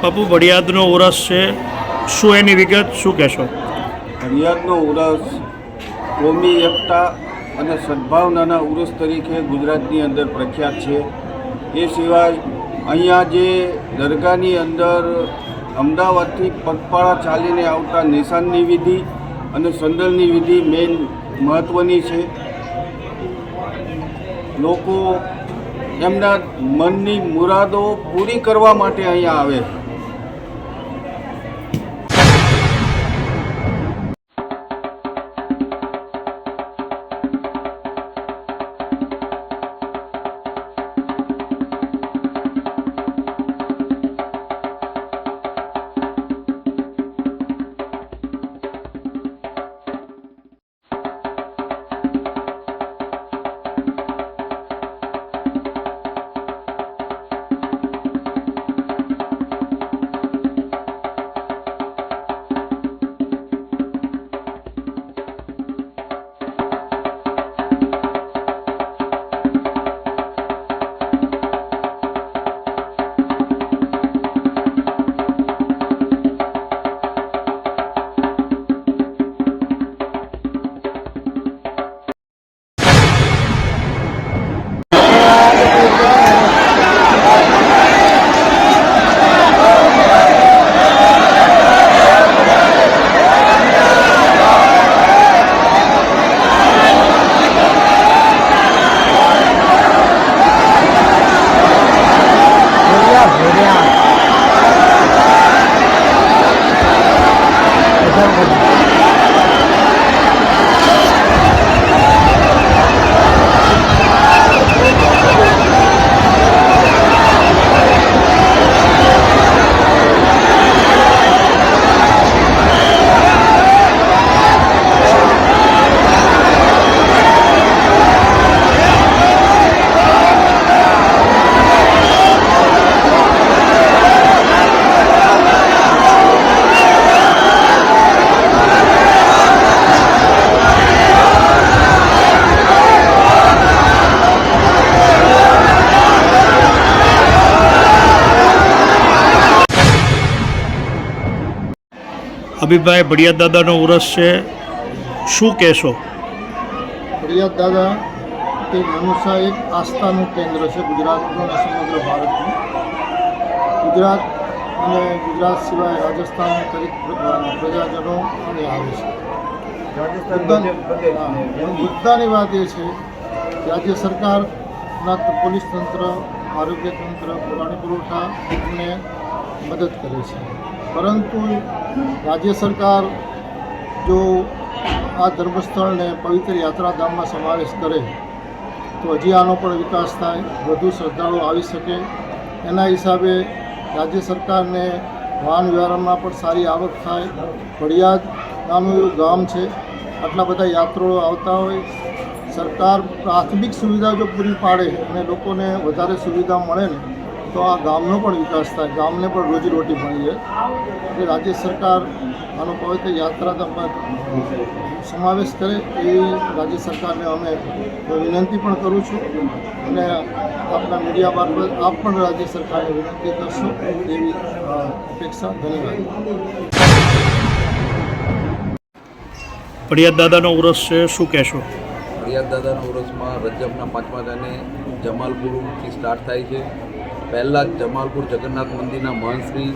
બાપુ વડિયાદનો ઉરસ છે, શું એની વિગત શું કહેશો? વડિયાદનો ઉરસ કોમી એકતા અને સદભાવનાના ઉરસ તરીકે ગુજરાતની અંદર પ્રખ્યાત છે. એ સિવાય અહીંયા જે દરગાહની અંદર અમદાવાદથી પગપાળા ચાલીને આવતા નિશાનની વિધિ અને સંદલની વિધિ મેઇન મહત્ત્વની છે. લોકો એમના મનની મુરાદો પૂરી કરવા માટે અહીંયા આવે છે. અભિભાઈ, વડિયાદ દાદાનો ઉરસ છે, શું કહેશો? વડિયાદ દાદા તે મનુષ્ય એક આસ્થાનું કેન્દ્ર છે ગુજરાતનું અને સમગ્ર ભારતનું. ગુજરાત અને ગુજરાત સિવાય રાજસ્થાન દરેક પ્રજાજનો અહીં આવે છે. મુદ્દાની વાત એ છે કે રાજ્ય સરકારના પોલીસ તંત્ર, આરોગ્ય તંત્ર, પાણી પુરવઠા એમને મદદ કરે છે. પરંતુ રાજ્ય સરકાર જો આ ધર્મસ્થળને પવિત્ર યાત્રાધામમાં સમાવેશ કરે તો હજી આનો પણ વિકાસ થાય, વધુ શ્રદ્ધાળુઓ આવી શકે. એના હિસાબે રાજ્ય સરકારને વાહન વ્યવહારમાં પણ સારી આવક થાય. વડિયાદ નાનું એવું ગામ છે, આટલા બધા યાત્રાળુઓ આવતા હોય, સરકાર પ્રાથમિક સુવિધા જો પૂરી પાડે અને લોકોને વધારે સુવિધા મળે ને તો આ ગામનો પણ વિકાસ થાય, ગામને પણ રોજીરોટી મળી જાય. એટલે રાજ્ય સરકાર આનો પવિત્ર યાત્રાધામમાં સમાવેશ કરે એવી રાજ્ય સરકારને અમે વિનંતી પણ કરું છું અને આપણા મીડિયા મારફત આપ પણ રાજ્ય સરકારને વિનંતી કરશો એવી અપેક્ષા. ધન્યવાદ. વડિયાદ દાદાનો ઉરસ છે, શું કહેશો? વડિયાદ દાદાના ઉરસમાં રજબના 5મા દિને જમાલપુરથી સ્ટાર્ટ થાય છે. પહેલાં જ જમાલપુર જગન્નાથ મંદિરના મહંતશ્રી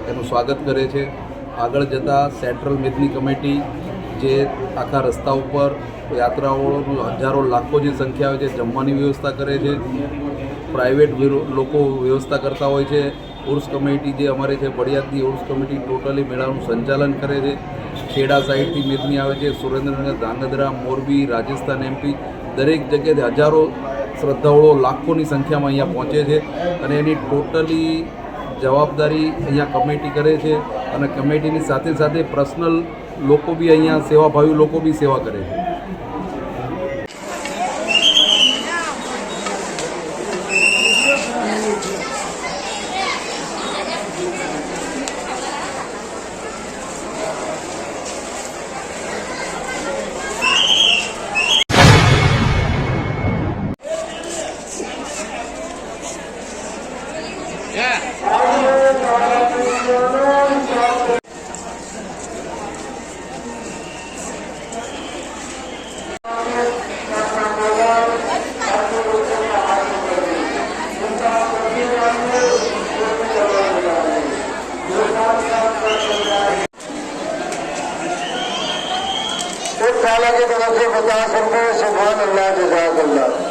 એનું સ્વાગત કરે છે. આગળ જતાં સેન્ટ્રલ મેદની કમિટી જે આખા રસ્તા ઉપર યાત્રાળુઓ હજારો લાખો જે સંખ્યા હોય છે જમવાની વ્યવસ્થા કરે છે. પ્રાઇવેટ લોકો વ્યવસ્થા કરતા હોય છે. ઉર્સ કમિટી જે અમારે છે વડિયાદની ઉર્સ કમિટી ટોટલી મેળાનું સંચાલન કરે છે. ખેડા સાઈડથી મેદની આવે છે, સુરેન્દ્રનગર, ધાંગધ્રા, મોરબી, રાજસ્થાન, MP દરેક જગ્યાએ હજારો શ્રદ્ધાળુઓ લાખોની સંખ્યામાં અહીંયા પહોંચે છે અને એની ટોટલી જવાબદારી અહીંયા કમિટી કરે છે અને કમિટીની સાથે સાથે પર્સનલ લોકો બી અહીંયા સેવાભાવી લોકો બી સેવા કરે છે. ताला की तरफ से 50 रुपये सुभान अल्लाह जज़ाकल्लाह।